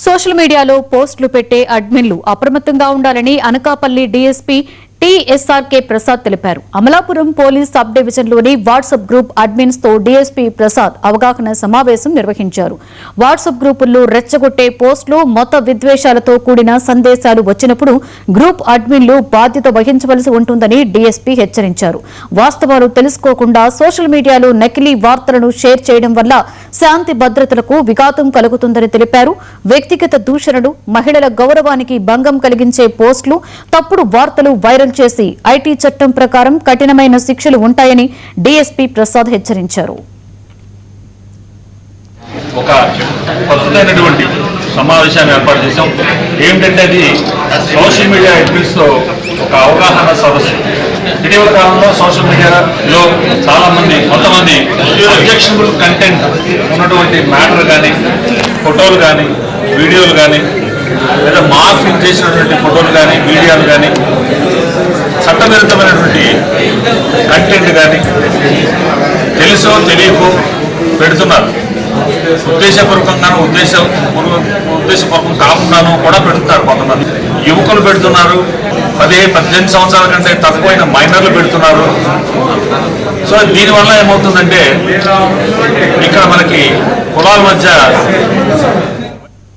Social మీడియాలో పోస్టులు పెట్టే అడ్మిన్లు అప్రమత్తంగా ఉండాలని అనకాపల్లి డీఎస్పీ టీఎస్ఆర్కే ప్రసాద్ తెలిపారు. అమలాపురం పోలీస్ సబ్ డివిజన్లోని వాట్సాప్ గ్రూప్ అడ్మిన్స్ తో డీఎస్పీ ప్రసాద్ అవగాహన సమావేశం నిర్వహించారు. వాట్సాప్ గ్రూపుల్లో రెచ్చగొట్టే పోస్టులు, మత విద్వేషాలతో కూడిన సందేశాలు వచ్చినప్పుడు గ్రూప్ అడ్మిన్లు బాధ్యత వహించవలసి ఉంటుందని డీఎస్పీ హెచ్చరించారు. వాస్తవాలు తెలుసుకోకుండా సోషల్ మీడియాలో నకిలీ వార్తలను షేర్ చేయడం వల్ల శాంతి భద్రతలకు విఘాతం కలుగుతుందని తెలిపారు. వ్యక్తిగత దూషణలు, మహిళల గౌరవానికి భంగం కలిగించే పోస్టులు, తప్పుడు వార్తలు వైరల్ చేసి ఐటీ చట్టం ప్రకారం కఠినమైన శిక్షలు ఉంటాయని డీఎస్పీ ప్రసాద్ హెచ్చరించారు. ఒక కొత్తదైనటువంటి సమావేశాన్ని ఏర్పాటు చేశాం. ఏమిటంటే అది సోషల్ మీడియా అడ్మిన్స్ తో ఒక అవగాహన సదస్సు. ఇటీవల కాలంలో సోషల్ మీడియాలో కొంతమంది అబ్జెక్షనబుల్ కంటెంట్ ఉన్నటువంటి మ్యాటర్ కానీ, ఫోటోలు కానీ, వీడియోలు కానీ, లేదా మార్ఫింగ్ చేసినటువంటి ఫోటోలు కానీ, వీడియోలు కానీ, చట్టవిరుద్ధమైనటువంటి కంటెంట్ కానీ తెలుసో తెలియకో పెడుతున్నారు. ఉద్దేశపూర్వకంగానూ ఉద్దేశపూర్వకం కాకుండానూ కూడా పెడుతున్నారు. కొంతమంది యువకులు పెడుతున్నారు, 18 సంవత్సరాల కంటే తక్కువైన మైనర్లు పెడుతున్నారు. సో దీనివల్ల ఏమవుతుందంటే ఇక్కడ మనకి కులాల మధ్య